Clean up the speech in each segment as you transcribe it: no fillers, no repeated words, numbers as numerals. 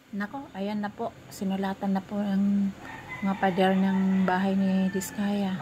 Nako, ayan na po. Sinulatan na po ng mga pader ng bahay ni Diskaya.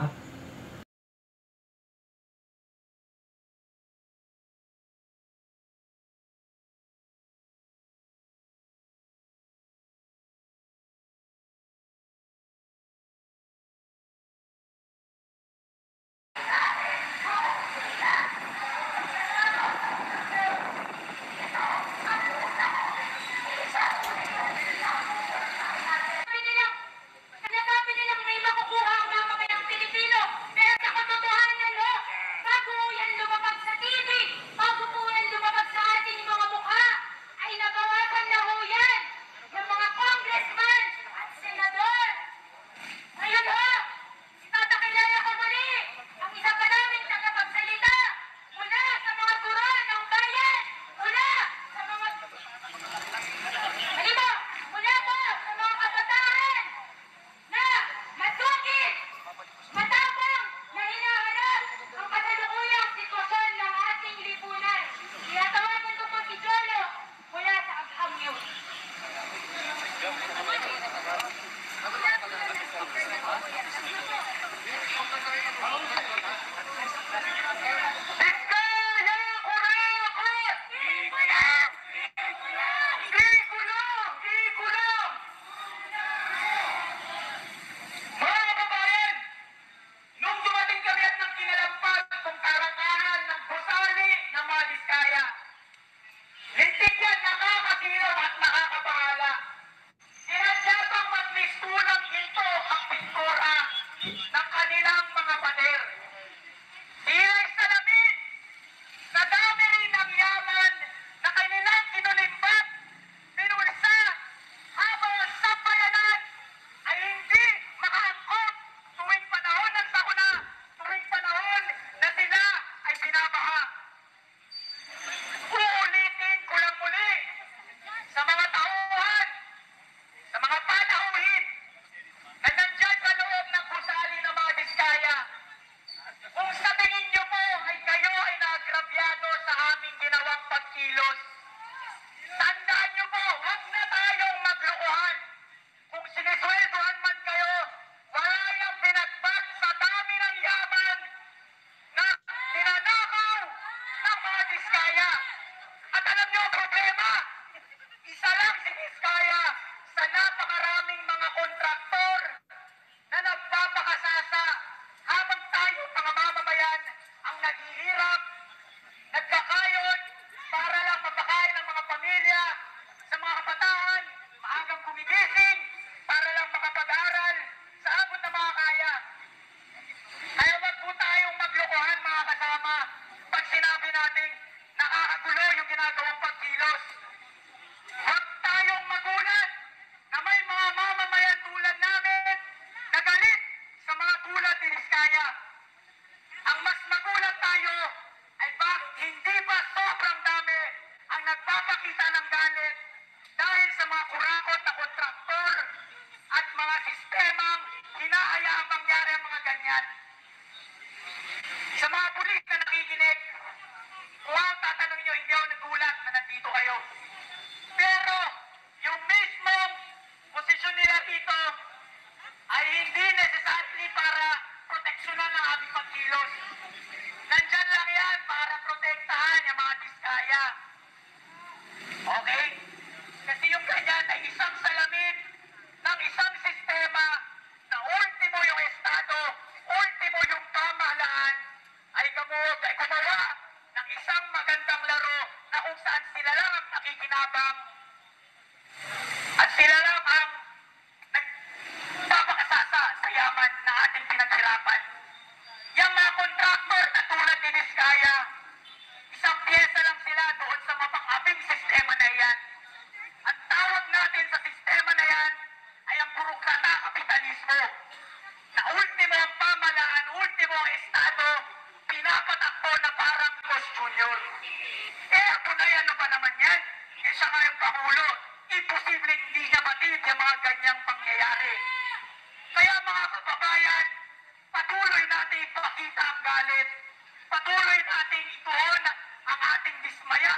Ang ating dismaya,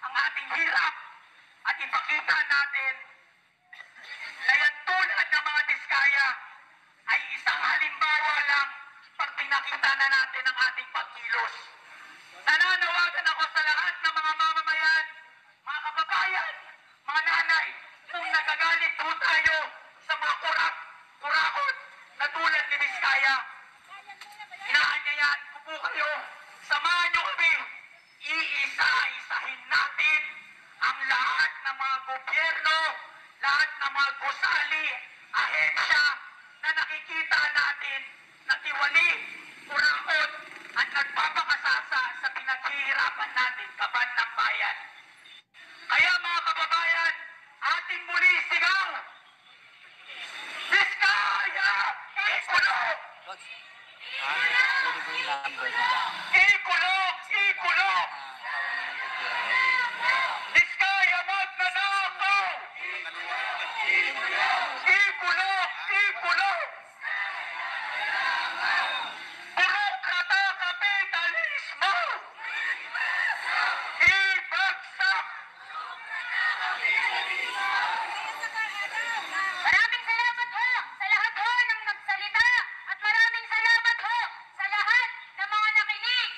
ang ating hirap, at ipakita natin pinakita na natin ang ating pagkilos. Nananawagan ako sa lahat ng mga mamamayan, mga kababayan, mga nanay, kung nagagalit po tayo sa mga kurakot na tulad ni Vizcaya. Inaanyayahan ko po kayo, samahan nyo kami, iisa-isahin natin ang lahat ng mga gobyerno, lahat ng mga gusali, ahensya na nakikita natin na tiwali, kurakot at nagpapakasasa sa pinaghihirapan natin kaban ng bayan. Kaya mga kababayan, ating muli sigaw, Vizcaya! Ikulong! Ikulong! Ikulong! Vizcaya magnanakaw! Ikulong! Ikulong! Burokrata kapitalismo! Ibagsak! Maraming salamat ho sa lahat ho ng nagsalita at maraming salamat ho sa lahat ng mga nakinig,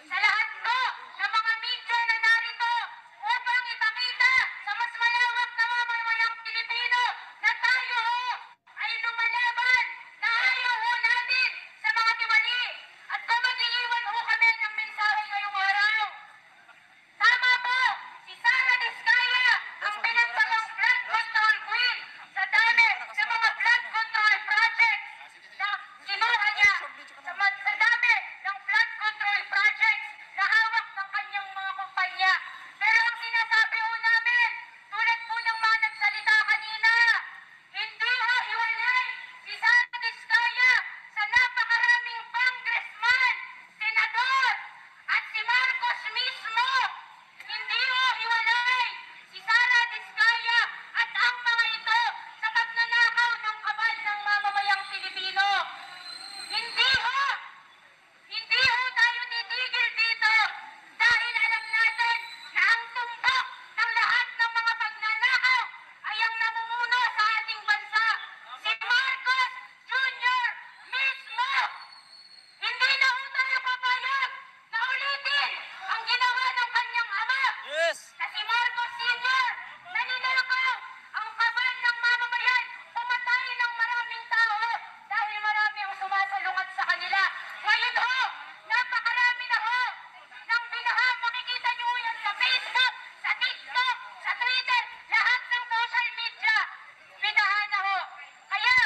sa lahat po ng mga media na narito upang ipakita sa mas malawak na mamamayang Pilipino na tayo ho ay lumalaban na ayaw ho natin sa mga tiwali at kung mag-iiwan ho kami ng mensahe ngayong araw. Tama po, si Sara Vizcaya ang pinagsamang flood control queen sa dami ng mga flood control projects na kinuha niya sa dami ng flood control projects na hawak ng kanyang mga kumpanya. Pero ang sinasabi ho namin, tulad po ng mga nagsalita kanina, hindi ho iwalay si Sara Vizcaya sa napakaraming congressman, senador, at si Marcos mismo. Hindi ho iwalay si Sara Vizcaya at ang mga ito sa pagnanakaw ng kaban ng mamamayang Pilipino. Hindi ho tayo titigil dito dahil alam natin na ang tumbok ng lahat ng mga pagnanakaw ay ang namumuno sa ating bansa, si Marcos Jr. mismo. Hindi na ho tayo papayag na ulitin ang ginawa ng kanyang ama na si Marcos Sr. na ninakaw ang kaban ng mamamayan, pumatay ng maraming tao dahil marami ang sumasalungat sa kanila. Ngayon ho, napakarami na ho ng binaha. Makikita nyo yan sa Facebook, sa TikTok, sa Twitter, lahat ng social media. Binaha na ho. Kaya,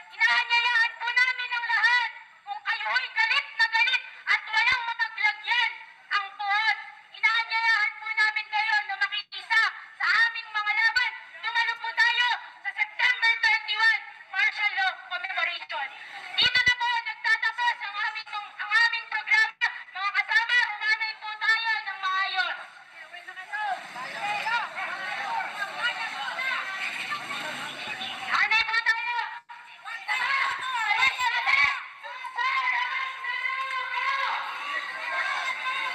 inaanyayahan po namin ang lahat. Kung kayo'y galit na galit at walang mapaglagyan ang puot, inaanyayahan po namin kayo na makikisa sa aming mga laban. Dumalo po tayo sa September 31 Martial Law Commemoration. Dito na po nagtatapos ang aming programa. Mga kasama, umanay po tayo ng maayos. Anay po tayo!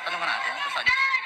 Tanong natin kung saan